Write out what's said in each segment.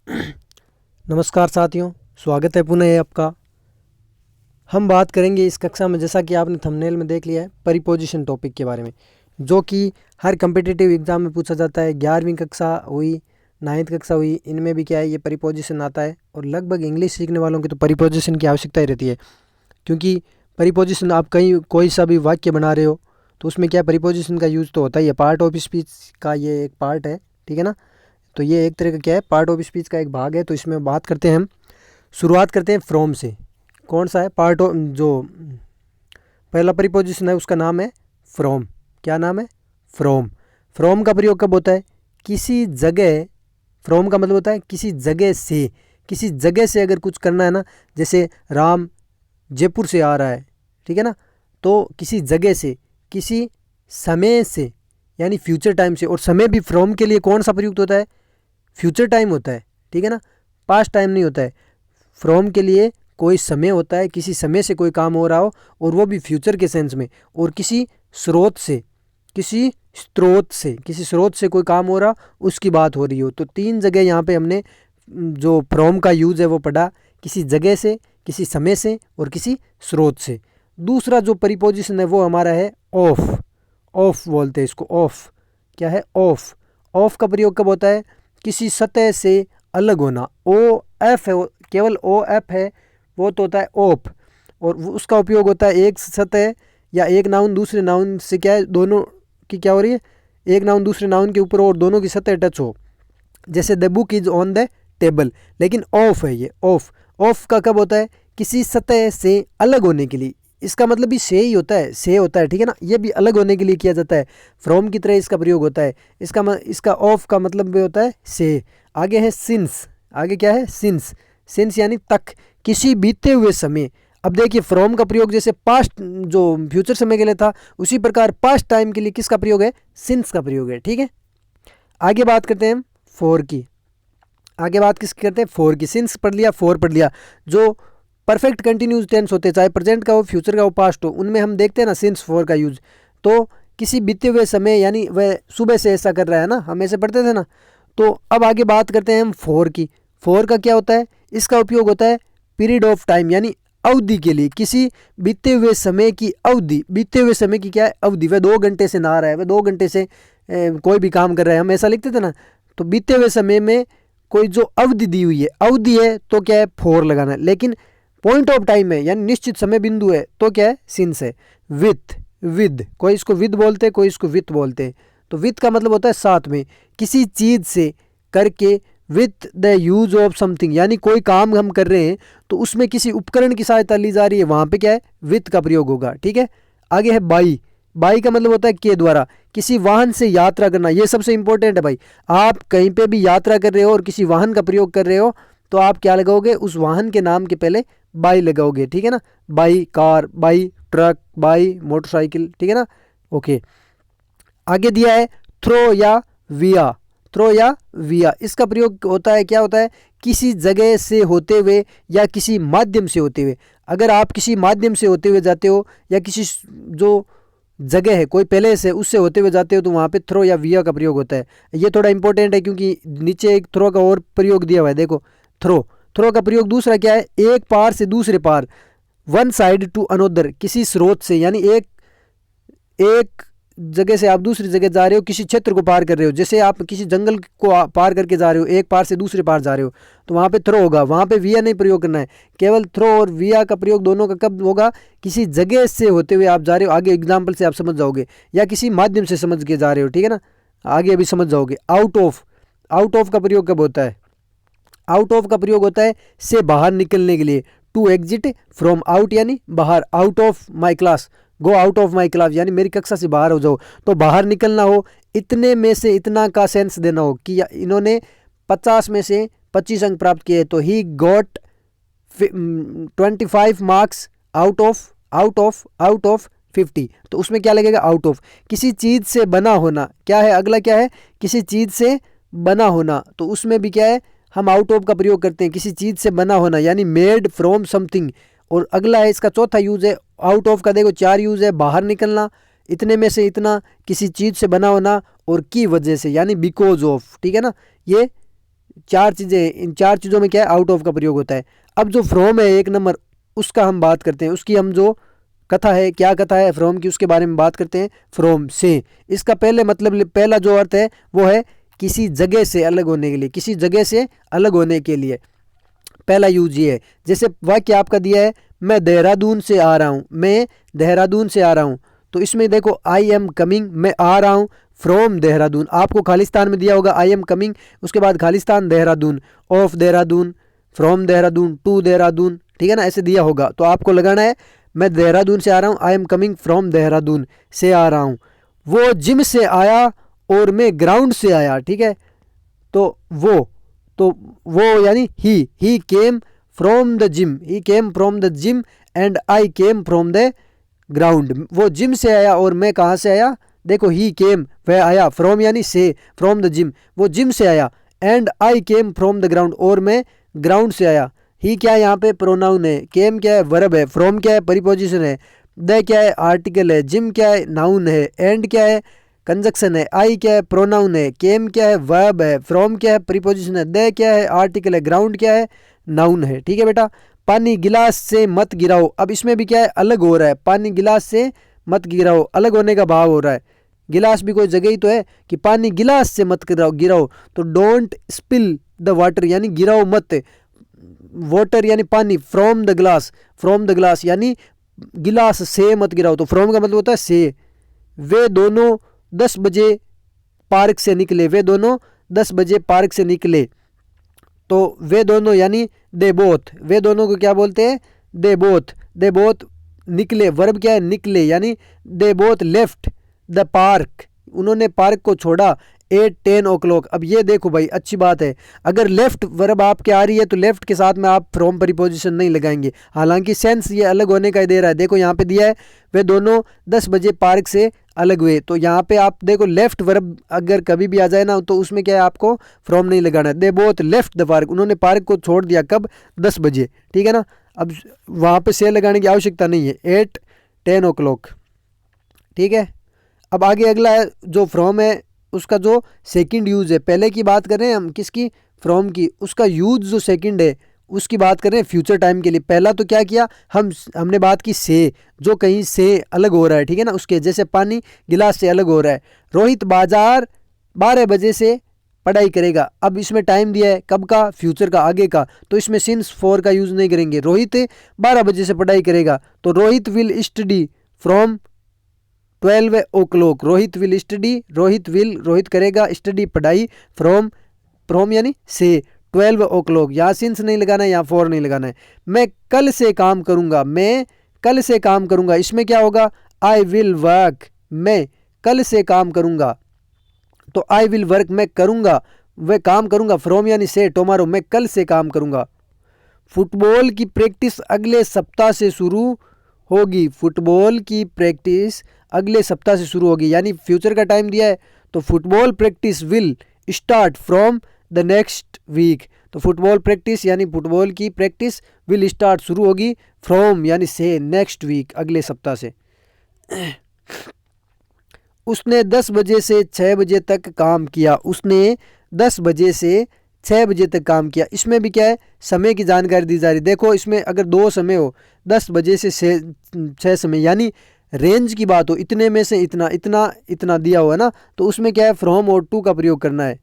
नमस्कार साथियों, स्वागत है पुनः आपका। हम बात करेंगे इस कक्षा में, जैसा कि आपने थंबनेल में देख लिया है, परिपोजिशन टॉपिक के बारे में, जो कि हर कम्पिटिटिव एग्ज़ाम में पूछा जाता है। 11वीं कक्षा हुई, 9th कक्षा हुई, इनमें भी क्या है, ये परिपोजिशन आता है। और लगभग इंग्लिश सीखने वालों की तो परिपोजिशन की आवश्यकता ही रहती है, क्योंकि परिपोजिशन आप कहीं कोई सा भी वाक्य बना रहे हो तो उसमें क्या परिपोजिशन का यूज़ तो होता ही है। पार्ट ऑफ स्पीच का ये एक पार्ट है, ठीक है ना। तो ये एक तरह का क्या है, पार्ट ऑफ स्पीच का एक भाग है। तो इसमें बात करते हैं हम, शुरुआत करते हैं फ्रॉम से। कौन सा है पार्ट ऑफ, जो पहला प्रीपोजिशन है उसका नाम है फ्रॉम। क्या नाम है? फ्रॉम। फ्रॉम का प्रयोग कब होता है? किसी जगह। फ्रॉम का मतलब होता है किसी जगह से। किसी जगह से अगर कुछ करना है ना, जैसे राम जयपुर से आ रहा है, ठीक है ना, तो किसी जगह से, किसी समय से, यानी फ्यूचर टाइम से। और समय भी फ्रॉम के लिए कौन सा प्रयुक्त होता है? फ्यूचर टाइम होता है, ठीक है ना, पास्ट टाइम नहीं होता है। फ्रॉम के लिए कोई समय होता है, किसी समय से कोई काम हो रहा हो, और वो भी फ्यूचर के सेंस में, और किसी स्रोत से, किसी स्रोत से कोई काम हो रहा, उसकी बात हो रही हो। तो 3 जगह यहाँ पे हमने जो फ्रॉम का यूज़ है वो पढ़ा, किसी जगह से, किसी समय से, और किसी स्रोत से। दूसरा जो परिपोजिशन है वो हमारा है ऑफ। ऑफ बोलते हैं इसको, ऑफ। क्या है? ऑफ। ऑफ का प्रयोग कब होता है? किसी सतह से अलग होना। ओ एफ है, केवल ओ एफ है, वो तो होता है ऑफ। और उसका उपयोग होता है एक सतह या एक नाउन दूसरे नाउन से, क्या है, दोनों की क्या हो रही है, एक नाउन दूसरे नाउन के ऊपर और दोनों की सतह टच हो। जैसे the book is on the table, लेकिन ऑफ है ये, ऑफ। ऑफ का कब होता है? किसी सतह से अलग होने के लिए। इसका मतलब भी से ही होता है, से होता है, ठीक है ना। ये भी अलग होने के लिए किया जाता है, फ्रॉम की तरह इसका प्रयोग होता है। इसका ऑफ का मतलब भी होता है से। आगे है सिंस। आगे क्या है? सिंस। सिंस यानी तक, किसी बीते हुए समय। अब देखिए, फ्रॉम का प्रयोग जैसे पास्ट, जो फ्यूचर समय के लिए था, उसी प्रकार पास्ट टाइम के लिए किसका प्रयोग है? सिंस का प्रयोग है, ठीक है। आगे बात करते हैं हम फोर की। आगे बात किसकी करते हैं? फोर की। सिंस पढ़ लिया, फोर पढ़ लिया। जो परफेक्ट कंटिन्यूस टेंस होते हैं, चाहे प्रेजेंट का हो, फ्यूचर का हो, पास्ट हो, उनमें हम देखते हैं ना सिंस फोर का यूज। तो किसी बीते हुए समय, यानी वह सुबह से ऐसा कर रहा है ना, हम ऐसे पढ़ते थे ना। तो अब आगे बात करते हैं हम फोर की। फोर का क्या होता है? इसका उपयोग होता है पीरियड ऑफ टाइम, यानी अवधि के लिए। किसी बीते हुए समय की अवधि। बीते हुए समय की क्या है? अवधि। वह 2 घंटे से नहा रहा है, वह 2 घंटे से कोई भी काम कर रहा है, हम ऐसा लिखते थे ना। तो बीते हुए समय में कोई जो अवधि दी हुई है, अवधि है, तो क्या है? फोर लगाना है। लेकिन पॉइंट ऑफ टाइम है, यानी निश्चित समय बिंदु है, तो क्या है? सिंस है। विथ, विद, कोई इसको विद बोलते हैं, कोई इसको विथ बोलते हैं। तो विथ का मतलब होता है साथ में, किसी चीज़ से करके, with the use of something, यानी कोई काम हम कर रहे हैं तो उसमें किसी उपकरण की सहायता ली जा रही है, वहाँ पे क्या है? विथ का प्रयोग होगा, ठीक है। आगे है बाई। बाई का मतलब होता है के द्वारा, किसी वाहन से यात्रा करना। ये सबसे इंपॉर्टेंट है भाई। आप कहीं पे भी यात्रा कर रहे हो और किसी वाहन का प्रयोग कर रहे हो, तो आप क्या लगाओगे? उस वाहन के नाम के पहले बाई लगाओगे, ठीक है ना। By car, by truck, by motorcycle, ठीक है ना। ओके। आगे दिया है थ्रो या विया। थ्रो या विया, इसका प्रयोग होता है, क्या होता है? किसी जगह से होते हुए या किसी माध्यम से होते हुए। अगर आप किसी माध्यम से होते हुए जाते हो, या किसी जो जगह है कोई पहले से उससे होते हुए जाते हो, तो वहाँ पे थ्रो या विया का प्रयोग होता है। ये थोड़ा इंपॉर्टेंट है, क्योंकि नीचे एक थ्रो का और प्रयोग दिया हुआ है, देखो। थ्रो, थ्रो का प्रयोग दूसरा क्या है? एक पार से दूसरे पार, वन साइड टू अनोदर, किसी स्रोत से, यानी एक एक जगह से आप दूसरी जगह जा रहे हो, किसी क्षेत्र को पार कर रहे हो। जैसे आप किसी जंगल को पार करके जा रहे हो, एक पार से दूसरे पार जा रहे हो, तो वहाँ पे थ्रो होगा, वहाँ पे विया नहीं प्रयोग करना है। केवल थ्रो और विया का प्रयोग दोनों का कब होगा? किसी जगह से होते हुए आप जा रहे हो, आगे एग्जाम्पल से आप समझ जाओगे, या किसी माध्यम से समझ के जा रहे हो, ठीक है ना। आगे अभी समझ जाओगे। Out of. आउट ऑफ का प्रयोग कब होता है? आउट ऑफ का प्रयोग होता है से बाहर निकलने के लिए। टू एग्जिट फ्रॉम आउट, यानी बाहर। Out of my class, go out of my class, यानी मेरी कक्षा से बाहर हो जाओ, तो बाहर निकलना हो। इतने में से इतना का सेंस देना हो कि इन्होंने 50 में से 25 अंक प्राप्त किए, तो he got 25 marks out of 50। तो उसमें क्या लगेगा? Out of. किसी चीज़ से बना होना, क्या है? अगला क्या है? किसी चीज़ से बना होना, तो उसमें भी क्या है? हम आउट ऑफ का प्रयोग करते हैं, किसी चीज़ से बना होना, यानी मेड फ्रॉम समथिंग। और अगला है, इसका चौथा यूज़ है आउट ऑफ का, देखो 4 यूज़ है। बाहर निकलना, इतने में से इतना, किसी चीज़ से बना होना, और की वजह से, यानी बिकॉज ऑफ, ठीक है ना। ये चार चीज़ें, इन चार चीज़ों में क्या है, आउट ऑफ का प्रयोग होता है। अब जो फ्रॉम है 1 नंबर, उसका हम बात करते हैं, उसकी हम जो कथा है, क्या कथा है फ्रॉम की, उसके बारे में बात करते हैं। फ्रॉम से, इसका पहले मतलब, पहला जो अर्थ है वो है किसी जगह से अलग होने के लिए, किसी जगह से अलग होने के लिए पहला यूज ये है। जैसे वाक्य आपका दिया है, मैं देहरादून से आ रहा हूँ, मैं देहरादून से आ रहा हूँ, तो इसमें देखो आई एम कमिंग, मैं आ रहा हूँ फ्रॉम देहरादून। आपको खालिस्तान में दिया होगा आई एम कमिंग, उसके बाद Khalistan Dehradun, of Dehradun, from Dehradun, to Dehradun, ठीक है ना, ऐसे दिया होगा। तो आपको लगाना है मैं देहरादून से आ रहा हूँ, I am coming from Dehradun से आ रहा हूँ। वो जिम से आया और मैं ग्राउंड से आया, ठीक है। तो वो यानी he came from the gym, he came from the gym and I came from the ground. वो जिम से आया और मैं कहाँ से आया, देखो ही केम वह आया, फ्रॉम यानी से, फ्रॉम द जिम वो जिम से आया, and I came from the ground और मैं ग्राउंड से आया। ही क्या है यहाँ पे प्रोनाउन है, केम क्या है वर्ब है, फ्रॉम क्या है परिपोजिशन है, द क्या है आर्टिकल है, जिम क्या है नाउन है, एंड क्या है कंजक्शन है, आई क्या है प्रोनाउन है, केम क्या है वर्ब है, फ्रॉम क्या है प्रीपोजिशन है, द क्या है आर्टिकल है, ग्राउंड क्या है नाउन है। ठीक है बेटा। पानी गिलास से मत गिराओ, अब इसमें भी क्या है अलग हो रहा है, पानी गिलास से मत गिराओ, अलग होने का भाव हो रहा है। गिलास भी कोई जगह ही तो है कि पानी गिलास से मत गिराओ, तो डोंट स्पिल द वाटर यानी गिराओ मत, वाटर यानी पानी, फ्रॉम द ग्लास यानी गिलास से मत गिराओ, तो फ्रॉम का मतलब होता है से। वे दोनों 10 बजे पार्क से निकले, वे दोनों 10 बजे पार्क से निकले, तो वे दोनों यानी दे बोथ, वे दोनों को क्या बोलते हैं दे बोथ निकले, वर्ब क्या है निकले, यानी they both left the park, उन्होंने पार्क को छोड़ा 8-10 o'clock। अब ये देखो भाई अच्छी बात है, अगर लेफ्ट वर्ब आपके आ रही है तो लेफ्ट के साथ में आप फ्रॉम प्रीपोजिशन नहीं लगाएंगे, हालांकि सेंस ये अलग होने का दे रहा है। देखो यहाँ पे दिया है वे दोनों 10 बजे पार्क से अलग हुए, तो यहाँ पे आप देखो लेफ्ट वर्ब अगर कभी भी आ जाए ना तो उसमें क्या है आपको फ्रॉम नहीं लगाना है। They both left the park, उन्होंने पार्क को छोड़ दिया कब 10 बजे, ठीक है ना। अब वहाँ पे से लगाने की आवश्यकता नहीं है, 8-10 o'clock, ठीक है। अब आगे अगला है जो फ्रॉम है उसका जो सेकंड यूज़ है, पहले की बात कर रहे हैं हम किसकी फ्रॉम की, उसका यूज़ जो सेकंड है उसकी बात कर रहे हैं फ्यूचर टाइम के लिए। पहला तो क्या किया हमने बात की से, जो कहीं से अलग हो रहा है, ठीक है ना, उसके जैसे पानी गिलास से अलग हो रहा है। रोहित बाजार 12 बजे से पढ़ाई करेगा, अब इसमें टाइम दिया है कब का, फ्यूचर का, आगे का, तो इसमें सिंस फॉर का यूज़ नहीं करेंगे। रोहित 12 बजे से पढ़ाई करेगा, तो Rohit will study from 12 o'clock, Rohit will study, Rohit करेगा स्टडी पढ़ाई फ्रॉम यानी से 12 o'clock, यहाँ सिंस नहीं लगाना है, यहाँ फॉर नहीं लगाना है। मैं कल से काम करूँगा, मैं कल से काम करूँगा, इसमें क्या होगा आई विल वर्क, मैं कल से काम करूँगा, तो आई विल वर्क मैं करूँगा, वह काम करूँगा, फ्रॉम यानी से टुमारो, मैं कल से काम करूँगा। फुटबॉल की प्रैक्टिस अगले सप्ताह से शुरू होगी, फुटबॉल की प्रैक्टिस अगले सप्ताह से शुरू होगी, यानी फ्यूचर का टाइम दिया है, तो football practice will start from the next week, तो फुटबॉल प्रैक्टिस यानी फुटबॉल की प्रैक्टिस विल स्टार्ट शुरू होगी फ्रॉम यानी से नेक्स्ट वीक अगले सप्ताह से। उसने 10 बजे से 6 बजे तक काम किया, उसने 10 बजे से 6 बजे तक काम किया, इसमें भी क्या है समय की जानकारी दी जा रही। देखो इसमें अगर 2 समय हो, 10 बजे से 6 समय, यानी रेंज की बात हो, इतने में से इतना इतना इतना दिया हुआ है ना, तो उसमें क्या है फ्रॉम और टू का प्रयोग करना है।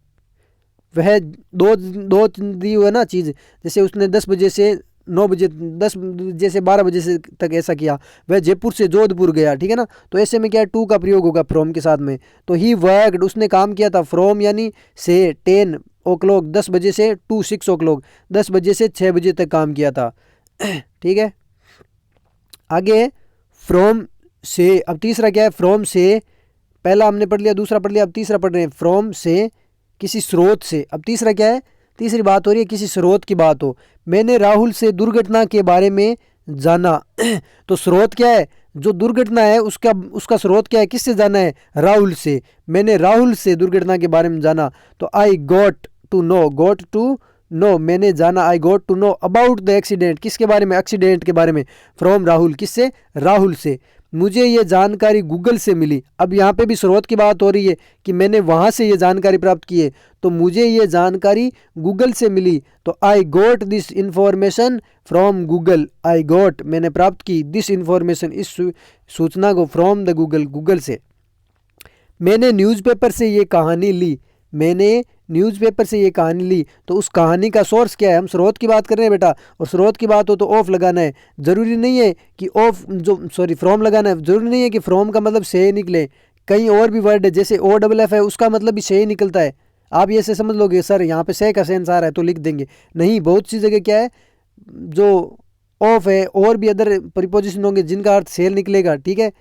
वह दो दी हुआ है ना चीज़, जैसे उसने 10 बजे से 9 बजे, 10 बजे से 12 बजे से तक ऐसा किया, वह जयपुर से जोधपुर गया, ठीक है ना, तो ऐसे में क्या है टू का प्रयोग होगा फ्रॉम के साथ में। तो ही वर्कड, उसने काम किया था फ्रॉम यानी से 10 o'clock, 10 बजे से टू 6 o'clock, 10 बजे से 6 बजे तक काम किया था। ठीक है। आगे फ्रॉम से, अब तीसरा क्या है फ्रॉम से, पहला हमने पढ़ लिया, दूसरा पढ़ लिया, अब तीसरा पढ़ रहे हैं फ्रॉम से किसी स्रोत से। अब तीसरा क्या है, तीसरी बात हो रही है किसी स्रोत की बात हो। मैंने राहुल से दुर्घटना के बारे में जाना, तो स्रोत क्या है, जो दुर्घटना है उसका स्रोत क्या है, किससे जाना है, राहुल से। मैंने राहुल से दुर्घटना के बारे में जाना, तो आई गॉट टू नो, मैंने जाना, I got to know about the accident, किसके बारे में, एक्सीडेंट के बारे में, फ्रॉम राहुल, किससे, राहुल से। मुझे ये जानकारी गूगल से मिली। अब यहाँ पे भी स्रोत की बात हो रही है कि मैंने वहाँ से ये जानकारी प्राप्त की है, तो मुझे ये जानकारी गूगल से मिली, तो I got this information from Google. I got मैंने प्राप्त की, दिस इंफॉर्मेशन इस सूचना को, फ्रॉम द गूगल गूगल से। मैंने न्यूज़पेपर से ये कहानी ली, मैंने न्यूज़पेपर से ये कहानी ली, तो उस कहानी का सोर्स क्या है? हम स्रोत की बात कर रहे हैं बेटा, और स्रोत की बात हो तो ऑफ लगाना है। ज़रूरी नहीं है कि ऑफ फ्रॉम लगाना है, ज़रूरी नहीं है कि फ्रॉम का मतलब से निकले। कई और भी वर्ड है, जैसे OFF है, उसका मतलब भी से ही निकलता है। आप ये से समझ लोगे सर यहाँ पे से का सेंस आ रहा है तो लिख देंगे, नहीं, बहुत सी जगह क्या है जो ऑफ है और भी अदर प्रीपोजिशन होंगे जिनका अर्थ से निकलेगा, ठीक है।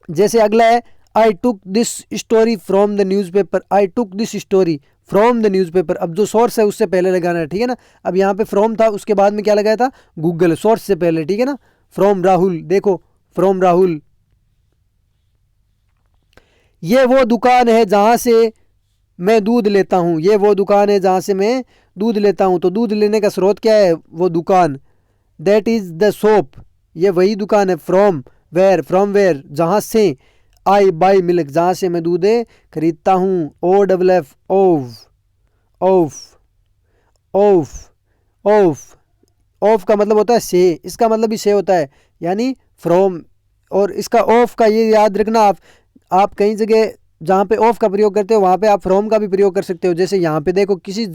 जैसे अगला है I took this story from the newspaper. I took this story from the newspaper. अब जो सोर्स है उससे पहले लगाना है, ठीक है ना। अब यहाँ पे फ्रॉम था, उसके बाद में क्या लगाया था? गूगल, सोर्स से पहले, ठीक है ना। फ्रॉम राहुल, देखो फ्रॉम राहुल। ये वो दुकान है जहाँ से मैं दूध लेता हूँ, ये वो दुकान है जहाँ से मैं दूध लेता हूँ। तो दूध लेने का स्रोत क्या है? वो दुकान। दैट इज़ द शॉप, ये वही दुकान है। फ्रॉम वेयर, फ्रॉम वेयर, जहाँ से। आई बाई मिल्क, जहाँ से मैं दूध खरीदता हूँ। OFF of, of, of, of. Of का मतलब होता है से, इसका मतलब भी से होता है, यानी फ्रॉम। और इसका ऑफ का ये याद रखना, आप कई जगह जहाँ पे ऑफ का प्रयोग करते हो वहाँ पे आप फ्रॉम का भी प्रयोग कर सकते हो। जैसे यहाँ पे देखो, किसी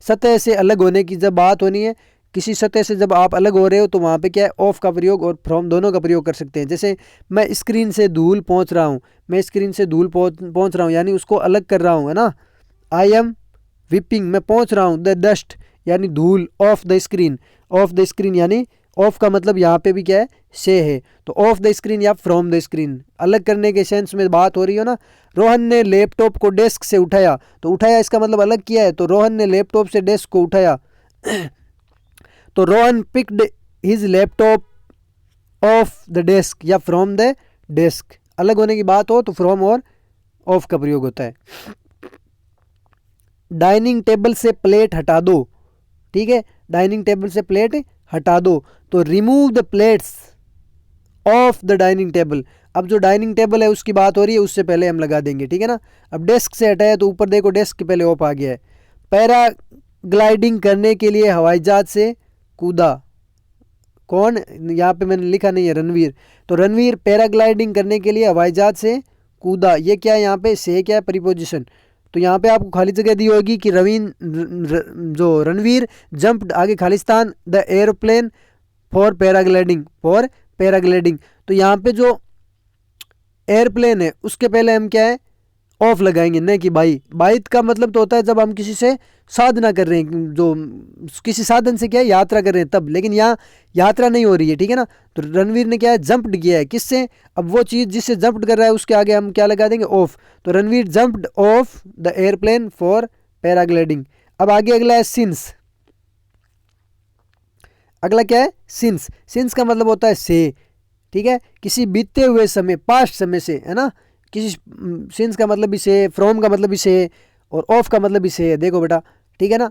सतह से अलग होने की जब बात होनी है, किसी सतह से जब आप अलग हो रहे हो, तो वहाँ पे क्या है? ऑफ का प्रयोग और फ्रॉम दोनों का प्रयोग कर सकते हैं। जैसे मैं स्क्रीन से धूल पहुँच रहा हूँ, मैं स्क्रीन से धूल पहुँच रहा हूँ, यानी उसको अलग कर रहा हूँ, है ना। आई एम विपिंग, मैं पहुँच रहा हूँ। द डस्ट यानी धूल, of the screen, of the screen यानी ऑफ का मतलब यहाँ पे भी क्या है? से है। तो ऑफ द स्क्रीन या फ्रॉम द स्क्रीन, अलग करने के सेंस में बात हो रही हो ना। रोहन ने लैपटॉप को डेस्क से उठाया, तो उठाया इसका मतलब अलग किया है, तो रोहन ने लैपटॉप से डेस्क को उठाया। तो Rohan picked his laptop off the desk या फ्रॉम द डेस्क। अलग होने की बात हो तो फ्रॉम और ऑफ का प्रयोग होता है। डाइनिंग टेबल से प्लेट हटा दो, ठीक है, डाइनिंग टेबल से प्लेट हटा दो। तो remove the plates of the dining table. अब जो डाइनिंग टेबल है उसकी बात हो रही है, उससे पहले हम लगा देंगे, ठीक है ना। अब डेस्क से हटाया तो ऊपर देखो डेस्क के पहले ऑफ आ गया है। पैराग्लाइडिंग करने के लिए हवाई जहाज से कूदा। कौन? यहाँ पे मैंने लिखा नहीं है, रणवीर। तो रणवीर पैराग्लाइडिंग करने के लिए हवाई जहाज से कूदा। ये क्या है यहाँ पे? से क्या है? प्रीपोजिशन। तो यहाँ पे आपको खाली जगह दी होगी कि जो रणवीर जंप्ड, आगे Khalistan, the airplane for paragliding, for paragliding. तो यहाँ पे जो एयरप्लेन है उसके पहले हम क्या है? ऑफ लगाएंगे, न कि बाई। बाई का मतलब तो होता है जब हम किसी से साधना कर रहे हैं, जो किसी साधन से क्या है? यात्रा कर रहे हैं तब। लेकिन यहाँ यात्रा नहीं हो रही है, ठीक है ना। तो रणवीर ने क्या है? जंप्ड किया है। किससे? अब वो चीज़ जिससे जंप्ड कर रहा है उसके आगे हम क्या लगा देंगे? ऑफ। तो Ranveer jumped of the airplane for paragliding. अब आगे अगला है सिंस। अगला क्या है? सिंस। सिंस का मतलब होता है से, ठीक है, किसी बीते हुए समय, पास्ट समय से, है ना। किसी सिंस का मतलब भी से, फ्रॉम का मतलब भी से, और ऑफ का मतलब भी से है। देखो बेटा, ठीक है ना।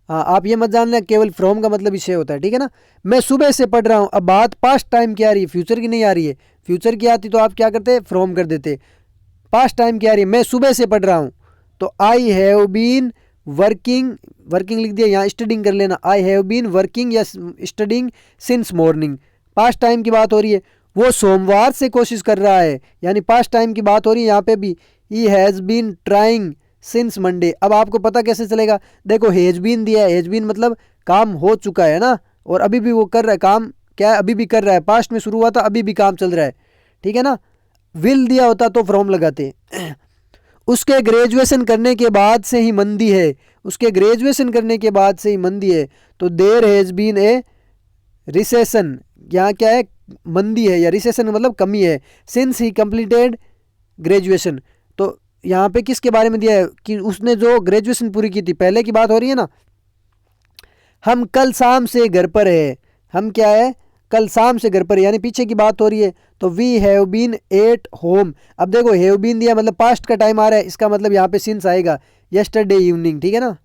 हाँ, आप ये मत जानना केवल फ्रॉम का मतलब भी से होता है, ठीक है ना। मैं सुबह से पढ़ रहा हूँ। अब बात पास्ट टाइम की आ रही है, फ्यूचर की नहीं आ रही है। फ्यूचर की आती तो आप क्या करते? फ्रॉम कर देते। पास्ट टाइम की आ रही है, मैं सुबह से पढ़ रहा हूँ, तो I have been working, working लिख दिया, यहाँ स्टडिंग कर लेना। आई हैव बीन वर्किंग या studying since morning. Past time की बात हो रही है। वो सोमवार से कोशिश कर रहा है, यानी पास्ट टाइम की बात हो रही है यहाँ पे भी। He has been trying since Monday. अब आपको पता कैसे चलेगा? देखो हैज़ बीन दिया है, हैज़ बीन मतलब काम हो चुका है ना, और अभी भी वो कर रहा है काम। क्या है? अभी भी कर रहा है। पास्ट में शुरू हुआ था, अभी भी काम चल रहा है, ठीक है ना। विल दिया होता तो फ्रॉम लगाते। उसके ग्रेजुएशन करने के बाद से ही मंदी है, उसके ग्रेजुएशन करने के बाद से ही मंदी है। तो there has been a recession, यहाँ क्या है? मंदी है, या रिसेशन मतलब कमी है। Since he completed graduation. तो यहाँ पे किसके बारे में दिया है? कि उसने जो ग्रेजुएशन पूरी की थी, पहले की बात हो रही है ना। हम कल शाम से घर पर है। हम क्या है? कल शाम से घर पर, यानी पीछे की बात हो रही है। तो we have been at home. अब देखो हैव बीन दिया मतलब पास्ट का टाइम आ रहा है, इसका मतलब यहाँ पे सिंस आएगा, यस्टरडे इवनिंग, ठीक है ना।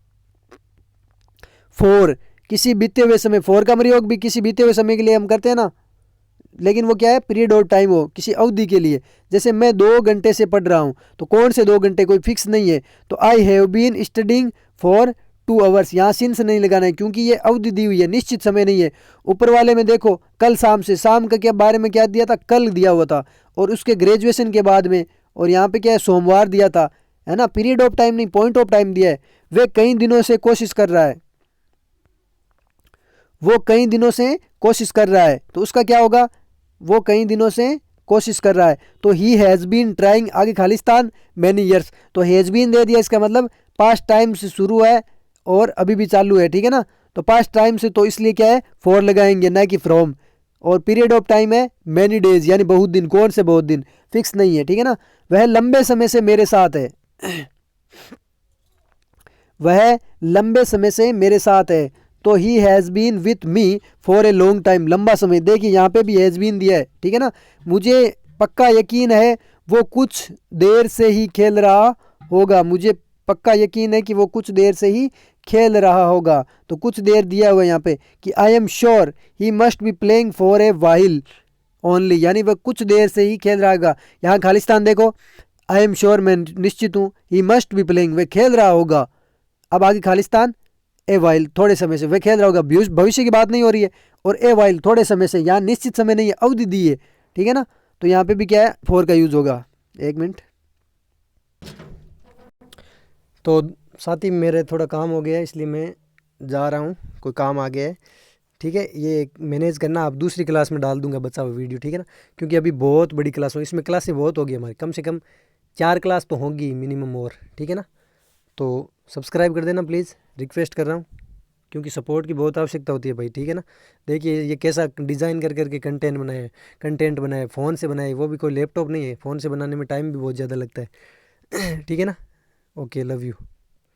फॉर, किसी बीते हुए समय। फॉर का प्रयोग भी किसी बीते हुए समय के लिए हम करते हैं ना, लेकिन वो क्या है, पीरियड ऑफ टाइम हो, किसी अवधि के लिए। जैसे मैं 2 घंटे से पढ़ रहा हूँ, तो कौन से 2 घंटे, कोई फिक्स नहीं है। तो I have been studying for 2 hours, यहाँ सिंस नहीं लगाना है क्योंकि ये अवधि दी हुई है, निश्चित समय नहीं है। ऊपर वाले में देखो कल शाम से, शाम का क्या बारे में क्या दिया था, कल दिया हुआ था, और उसके ग्रेजुएशन के बाद में, और यहाँ पे क्या है, सोमवार दिया था, है ना। पीरियड ऑफ टाइम नहीं, पॉइंट ऑफ टाइम दिया है। वे कई दिनों से कोशिश कर रहा है, वो कई दिनों से कोशिश कर रहा है, तो उसका क्या होगा, वो कई दिनों से कोशिश कर रहा है। तो ही हैज़ बीन ट्राइंग, आगे खालिस्तान मैनी ईयर्स, तो हैज़ बीन दे दिया, इसका मतलब पास्ट टाइम से शुरू है और अभी भी चालू है, ठीक है ना। तो पास्ट टाइम से, तो इसलिए क्या है, फॉर लगाएंगे, ना कि फ्रॉम। और पीरियड ऑफ टाइम है मैनी डेज, यानी बहुत दिन, कौन से बहुत दिन, फिक्स नहीं है, ठीक है ना। वह लंबे समय से मेरे साथ है, वह लंबे समय से मेरे साथ है। तो he has been with me for a long time, लंबा समय, देखिए यहाँ पे भी हैज़ बीन दिया है, ठीक है ना। मुझे पक्का यकीन है वो कुछ देर से ही खेल रहा होगा, मुझे पक्का यकीन है कि वो कुछ देर से ही खेल रहा होगा। तो कुछ देर दिया हुआ है यहाँ पे कि I am sure he must be playing for a while only, यानी वह कुछ देर से ही खेल रहा होगा। यहाँ खालिस्तान देखो, आई एम श्योर, मैं निश्चित हूँ, ही मस्ट बी प्लेइंग, वह खेल रहा होगा। अब आगे खालिस्तान, ए वाइल, थोड़े समय से, वह खेल रहा होगा, भविष्य की बात नहीं हो रही है। और ए वाइल, थोड़े समय से, यहाँ निश्चित समय नहीं है, अवधि दी है, ठीक है ना। तो यहाँ पे भी क्या है, फॉर का यूज होगा। एक मिनट, तो साथी मेरे थोड़ा काम हो गया है, इसलिए मैं जा रहा हूँ, कोई काम आ गया है, ठीक है। ये मैनेज करना, आप दूसरी क्लास में डाल दूंगा बचा हुआ वीडियो, ठीक है ना, क्योंकि अभी बहुत बड़ी क्लास हो, इसमें क्लासें बहुत होगी हमारी, कम से कम 4 क्लास तो होगी मिनिमम, और ठीक है ना। तो सब्सक्राइब कर देना प्लीज़, रिक्वेस्ट कर रहा हूँ, क्योंकि सपोर्ट की बहुत आवश्यकता होती है भाई, ठीक है ना। देखिए ये कैसा डिज़ाइन कर करके कंटेंट बनाए, फ़ोन से बनाए, वो भी कोई लैपटॉप नहीं है, फ़ोन से बनाने में टाइम भी बहुत ज़्यादा लगता है, ठीक है ना। Okay, love you.